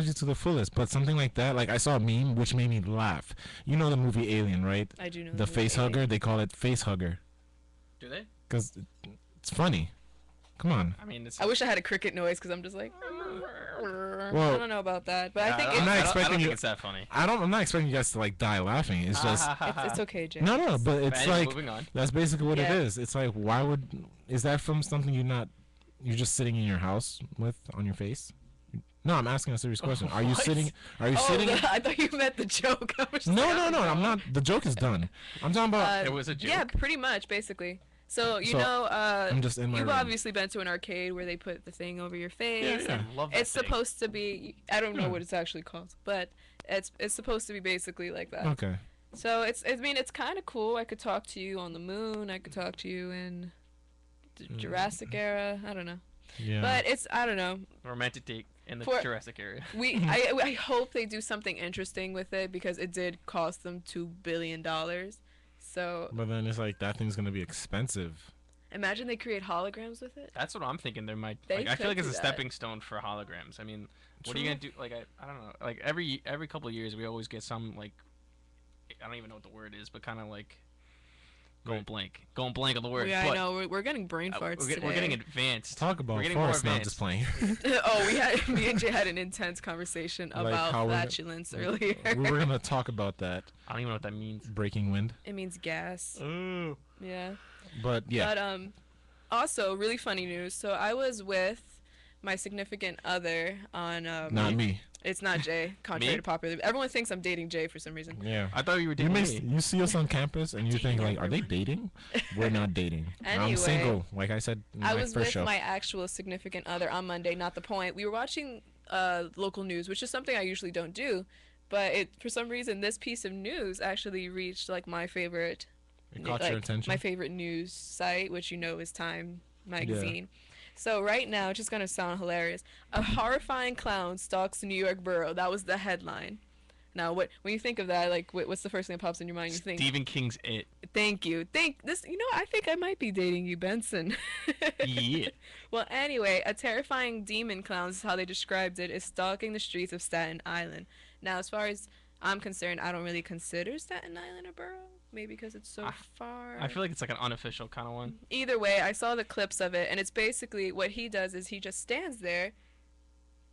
technology to the fullest, but something like that, like I saw a meme which made me laugh. You know the movie Alien, right? I do know The face hugger. They call it face hugger. Do they? Because it's funny. Come on. I mean, it's. I wish I had a cricket noise because I'm just like. I don't know about that, but I think I'm not I expecting don't you. think it's that funny. I'm not expecting you guys to like die laughing. It's just it's okay, Jay. no, but it's Anyway, like moving on. that's basically what it Yeah. is. It's like why would is that from something you're just sitting in your house with on your face? No, I'm asking a serious question. Are you What? sitting? Are you Oh, sitting? I thought you meant the joke. I was just No, like, no, I no. don't I'm know. not. The joke is done. I'm talking about. It was a Yeah, joke? pretty much, basically. So you So, know, I'm just in my you've room. obviously been to an arcade where they put the thing over your face. Yeah. I love that It's thing. supposed to be. I don't know Yeah. what it's actually called, but it's supposed to be basically like that. Okay. So I mean, it's kind of cool. I could talk to you on the moon. I could talk to you in the Jurassic era. I don't know, Yeah. but I don't know. Romantic date in the For- Jurassic area. I hope they do something interesting with it because it did cost them $2 billion. So But then it's like that thing's gonna be expensive. imagine they create holograms with it. That's what I'm thinking. There might. They Like, I feel could like it's do a that. stepping stone for holograms. I mean, what are you True. gonna do? Like, I don't know. Like every couple of years, we always get some like, I don't even know what the word is, but kind of like, going blank on the word. Yeah, but, I know. We're getting brain farts we're getting today. advanced. Talk about We're getting more force, not advanced. just playing. Oh, me and Jay had an intense conversation Like about how we're- flatulence earlier. we were gonna talk about that. I don't even know what that means. Breaking wind. It means gas. Oh. Yeah. But yeah. But also really funny news. So I was with my significant other on Not me. It's not Jay, contrary Me? to popular. Everyone thinks I'm dating Jay for some reason. Yeah. I thought you were You dating miss, me. you see us on campus and you think like, are they dating? We're not dating. Anyway, I'm single, like I said in I my was first with show. my actual significant other on Monday, not the point. We were watching local news, which is something I usually don't do, but for some reason this piece of news actually reached like my favorite It caught your attention. my favorite news site, which you know is Time magazine. So right now, it's just gonna sound hilarious. A horrifying clown stalks the New York borough. That was the headline. Now, when you think of that, like, what's the first thing that pops in your mind? You think, Stephen King's It. thank you, this. You know, I think I might be dating you, Benson. Yeah. Well, anyway, a terrifying demon clown, this is how they described it, is stalking the streets of Staten Island. Now, as far as I'm concerned, I don't really consider Staten Island a borough. Maybe because it's so far. I feel like it's like an unofficial kind of one. Either way, I saw the clips of it, and it's basically what he does is he just stands there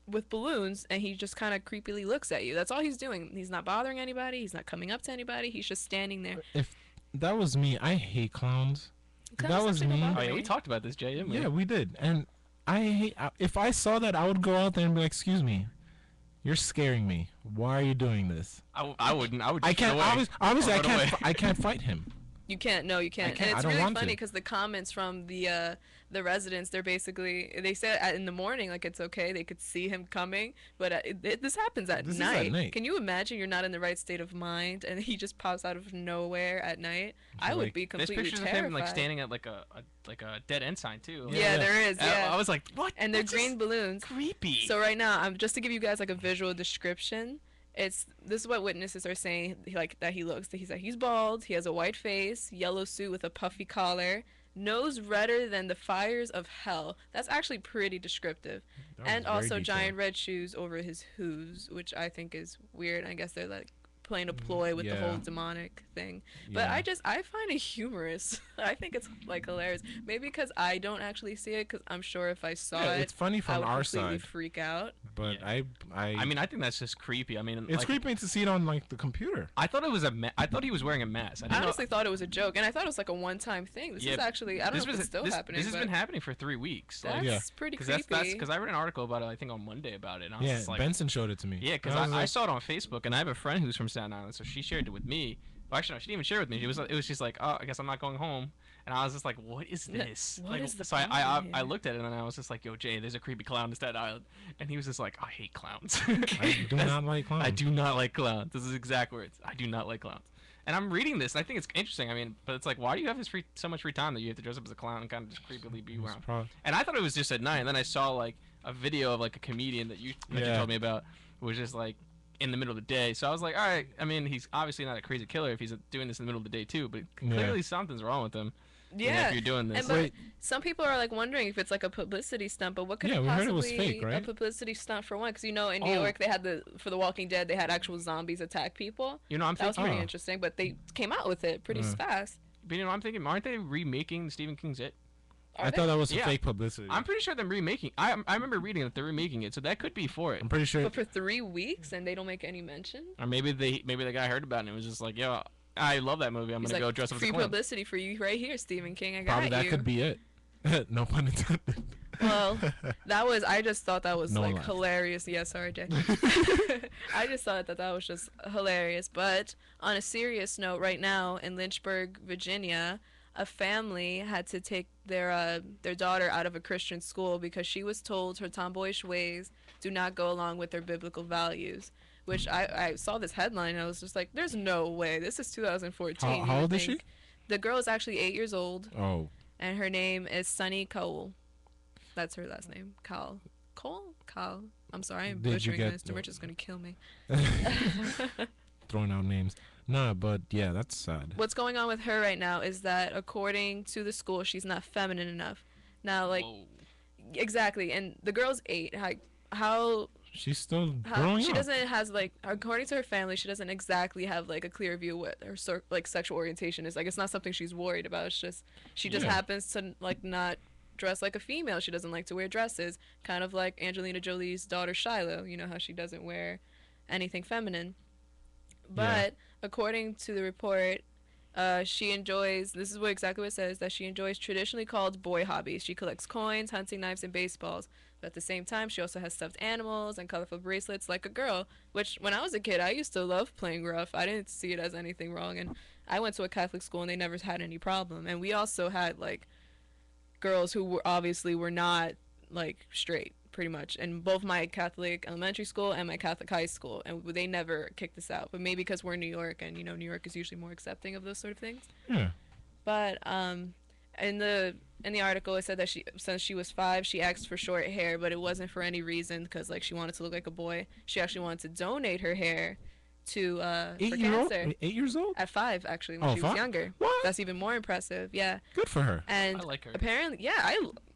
with balloons, and he just kind of creepily looks at you. That's all he's doing. He's not bothering anybody. He's not coming up to anybody. He's just standing there. If that was me, I hate clowns. Clowns That was don't me. bother Oh yeah, we talked about this, Jay, didn't we? Yeah, we did. And I hate. If I saw that, I would go out there and be like, "Excuse me, you're scaring me. Why are you doing this?" I wouldn't. I would. I just can't. run away. Obviously, I Run can't. away. I can't fight him. You can't. No, you can't. can't, And I it's don't really want funny to. because the comments from the residents, they said in the morning like it's okay, they could see him coming, but this happens at This is night. at night. Can you imagine you're not in the right state of mind and he just pops out of nowhere at night? I would like- be There's completely pictures terrified. of him like standing at like a dead end sign too. Yeah, Yeah. there is. Yeah, I was like, what? and they're That's green just balloons. creepy. So right now, I'm just to give you guys like a visual description. This is what witnesses are saying, like that he looks. He's bald. He has a white face, yellow suit with a puffy collar, nose redder than the fires of hell. That's actually pretty descriptive. That was And very also detailed. giant red shoes over his hooves, which I think is weird. I guess they're like playing a ploy with the yeah. whole demonic thing. But Yeah. I find it humorous. I think it's like hilarious. Maybe because I don't actually see it, because I'm sure if I saw Yeah, it, it's funny I from would our completely side, freak out. but Yeah. I I mean, I think that's just creepy. I mean, it's like, creepy to see it on like the computer. I thought it was I thought he was wearing a mask. I I didn't honestly thought it was a joke, and I thought it was like a one-time thing. This Yeah, is actually, I don't know if it's still happening. This has but been happening for 3 weeks. That's Like, Yeah. pretty because creepy. because I read an article about it. I think on Monday about it. And I was Yeah, just like, Benson showed it to me. yeah, because And was I like, saw it on Facebook, and I have a friend who's from Staten Island, so she shared it with me. Well, actually, no, she didn't even share it with me. It was just like, oh, I guess I'm not going home. And I was just like, what is this? What like, is the so problem I here? looked at it and I was just like, yo, Jay, there's a creepy clown in Staten Island. And he was just like, I hate clowns. I do That's- not like clowns. I do not like clowns. This is exact words. I do not like clowns. And I'm reading this, and I think it's interesting. I mean, but it's like, why do you have so much free time that you have to dress up as a clown and kind of just creepily be It's around? prob- And I thought it was just at night, and then I saw like a video of like a comedian that you Yeah. told me about, who was just like in the middle of the day. So I was like, all right. I mean, he's obviously not a crazy killer if he's doing this in the middle of the day too, but Yeah. clearly something's wrong with him. Yeah. If you're doing this. And but Wait. some people are like wondering if it's like a publicity stunt, but what could Yeah, it we heard possibly it was fake, a right? publicity stunt for one? Because in New Oh. York they had for The Walking Dead, they had actual zombies attack people. I'm That was thinking. pretty Oh. interesting, but they came out with it pretty Yeah. fast. But I'm thinking, aren't they remaking Stephen King's It? Are I they? thought that was Yeah. fake publicity. I'm pretty sure they're remaking. I remember reading that they're remaking it, so that could be for it. I'm pretty sure. But for 3 weeks and they don't make any mention. Or maybe the guy heard about it and was just like, yo, I love that movie. I'm He's gonna like, go dress up as free a clown. publicity for you right here, Stephen King. I got Probably that you. could be it. No pun intended. Well, I just thought that was No one like laughed. hilarious. Yeah, sorry, Jay. I just thought that was just hilarious. But on a serious note, right now in Lynchburg, Virginia, a family had to take their daughter out of a Christian school because she was told her tomboyish ways do not go along with their biblical values. Which I saw this headline and I was just like, there's no way. This is 2014. How You old would is think. she? The girl is actually 8 years old. Oh, And her name is Sunny Cole. That's her last name. Cole? Cole? I'm sorry, I'm Did you butchering get this. Demetrius gonna kill me. throwing out names. Nah, but yeah, that's sad. What's going on with her right now is that according to the school, she's not feminine enough. Now, like, Whoa. exactly, and the girl's 8. How She's still growing she up. doesn't has like according to her family, she doesn't exactly have like a clear view of what her like sexual orientation is. Like, it's not something she's worried about. It's just she just Yeah. happens to like not dress like a female. She doesn't like to wear dresses, kind of like Angelina Jolie's daughter Shiloh. You know how she doesn't wear anything feminine. But according to the report, she enjoys, this is exactly what it says, that she enjoys traditionally called boy hobbies. She collects coins, hunting knives, and baseballs. But at the same time, she also has stuffed animals and colorful bracelets like a girl, which when I was a kid, I used to love playing rough. I didn't see it as anything wrong. And I went to a Catholic school and they never had any problem. And we also had like girls who were not like straight, pretty much, in both my Catholic elementary school and my Catholic high school, and they never kicked us out. But maybe because we're in New York, and New York is usually more accepting of those sort of things. Yeah. But in the article, it said that since she was 5, she asked for short hair, but it wasn't for any reason because like she wanted to look like a boy. She actually wanted to donate her hair to for 8-year-old? cancer. 8 years old? At 5, actually, when Oh, she was 5? younger. What? That's even more impressive. Yeah. Good for her. And I like her. apparently, yeah,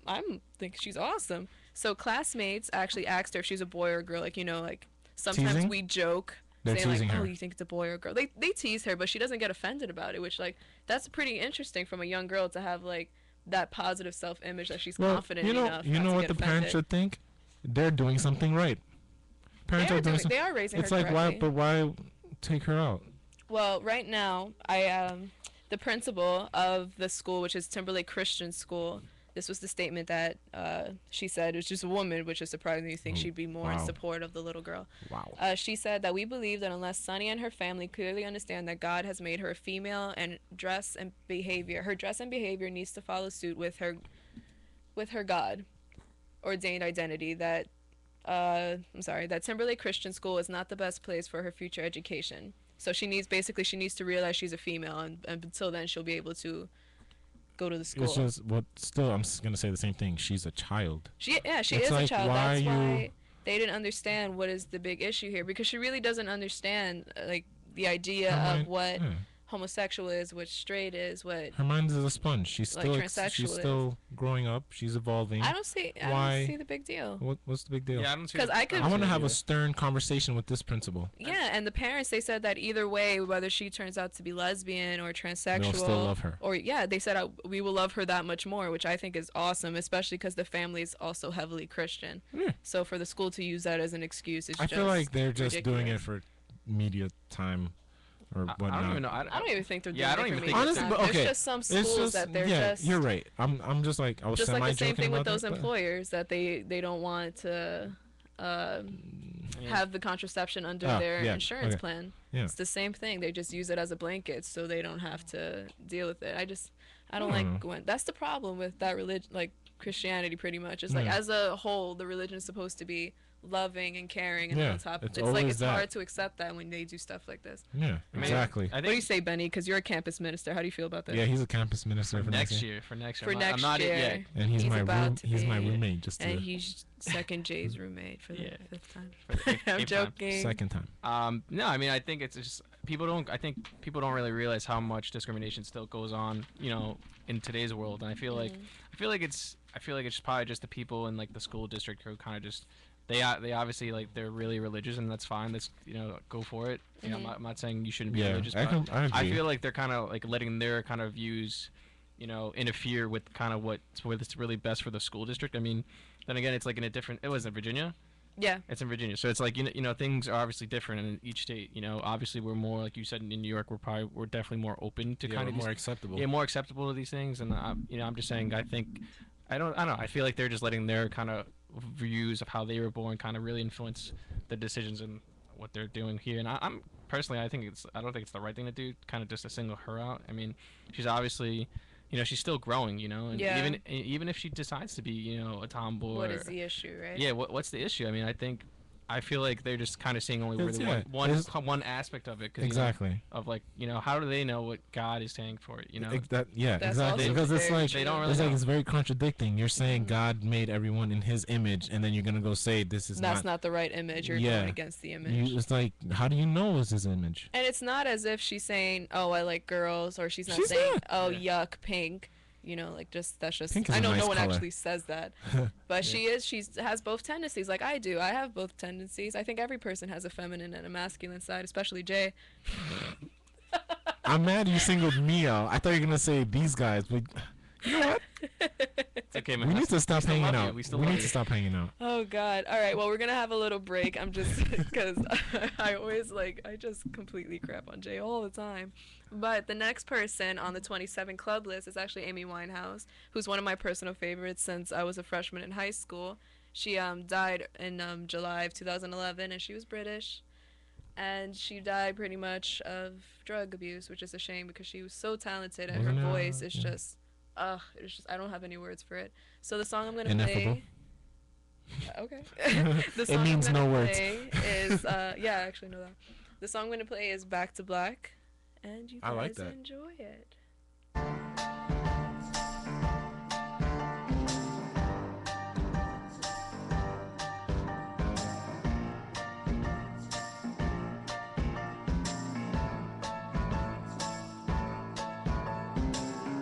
I think she's awesome. So classmates actually asked her if she's a boy or a girl. Like, like sometimes Teasing? we joke They're saying teasing like, her. "Oh, you think it's a boy or a girl?" They tease her, but she doesn't get offended about it. Which like that's pretty interesting from a young girl to have like that positive self-image that she's Well, confident you know, enough. you not know to what get the parents offended. should think? They're doing something right. Parents are doing something. They are raising It's her like correctly. why take her out? Well, right now, the principal of the school, which is Timberlake Christian School, this was the statement that she said. It was just a woman, which is surprising. You think Oh, she'd be more in wow. support of the little girl. Wow. She said that we believe that unless Sunny and her family clearly understand that God has made her a female and her dress and behavior needs to follow suit with her God ordained identity, that that Timberlake Christian School is not the best place for her future education. So she needs to realize she's a female, and until then she'll be able to go to the school. It's just still I'm gonna say the same thing. She's a child. She It's is a like, child. why That's you- why they didn't understand what is the big issue here, because she really doesn't understand like the idea Her of mind- what yeah. homosexual is, what straight is, what Her mind is a sponge. She's Like still transsexual she's is. still growing up. She's evolving. I don't see the big deal. What's the big deal? Yeah, I don't see. 'Cause I could- I want to have a a. stern conversation with this principal. Yeah, and the parents, they said that either way, whether she turns out to be lesbian or transsexual, They'll still love her. or they said we will love her that much more, which I think is awesome, especially because the family is also heavily Christian. Yeah. So for the school to use that as an excuse is I feel like they're just doing it ridiculous. for media time or I whatnot. don't even know. I don't even think they're doing Yeah, I it don't for even me. think it's Honestly, but okay, There's just some It's schools just that they're yeah, just you're right. I'm just like I was just like the same semi-joking thing with about those that, but- employers that they don't want to have the contraception under Oh, their yeah, insurance okay. plan. Yeah. It's the same thing. They just use it as a blanket so they don't have to deal with it. I don't Hmm. like when that's the problem with that religion, like Christianity, pretty much. It's like Yeah. as a whole, the religion is supposed to be loving and caring, and Yeah, on top, it's it's like always it's that. hard to accept that when they do stuff like this. Yeah, I mean, exactly. I What do you think say, Benny? Because you're a campus minister. How do you feel about this? Yeah, he's a campus minister for next year. For next year. For I'm next not year, it yet. and he's my about to he's my be- roommate just and the he's second Jay's roommate for the Yeah. 5th time. For the I'm fifth time. joking. second time. No, I mean, I think it's just people don't. I think people don't really realize how much discrimination still goes on, in today's world. And I feel like, it's probably just the people in like the school district who kind of just, they obviously like they're really religious, and that's fine. That's go for it. I'm not saying you shouldn't be religious, but I I agree. feel like they're kind of like letting their kind of views, interfere with kind of what's really best for the school district. I mean, then again, it's like in a different. It was in Virginia. Yeah. It's in Virginia, so it's like things are obviously different in each state. Obviously we're more, like you said, in New York. We're definitely more open to kind of more acceptable. more acceptable to these things. And I'm just saying, I don't know. I feel like they're just letting their kind of views of how they were born kind of really influence the decisions and what they're doing here. And I'm personally, I don't think it's the right thing to do, kind of just to single her out. I mean, she's obviously. She's still growing, and Yeah. even if she decides to be, a tomboy. What is the issue, right? Yeah, what's the issue? I mean, I feel like they're just kind of seeing only It's- really yeah, one aspect of it. 'Cause, Exactly. of like, how do they know what God is saying for it? That's exactly. also Because it's very like They don't really it's like know. it's very contradicting. You're saying God made everyone in His image, and then you're gonna go say this is That's not the right image. You're Yeah. going against the image. It's like, how do you know it's His image? And it's not as if she's saying, "Oh, I like girls," or she's not She's saying, not. "Oh, Yeah. yuck, pink." That's just. Pink is I a know nice no one color. actually says that, but she has both tendencies. Like I do. I have both tendencies. I think every person has a feminine and a masculine side, especially Jay. I'm mad you singled me out. I thought you were gonna say these guys, but you know what? It's okay, man. We need to stop still hanging love you. out. We still We love need you. to stop hanging out. Oh God! All right. Well, we're gonna have a little break. I'm just because I always I just completely crap on Jay all the time. But the next person on the 27 club list is actually Amy Winehouse, who's one of my personal favorites since I was a freshman in high school. She died in July of 2011, and she was British. And she died pretty much of drug abuse, which is a shame because she was so talented and her Wasn't, voice is yeah. just, it's just I don't have any words for it. So the song I'm gonna Ineffable? play. Okay. The It song means I'm gonna no words. play is yeah, I actually know that. The song I'm gonna play is Back to Black, and you I like guys that. enjoy.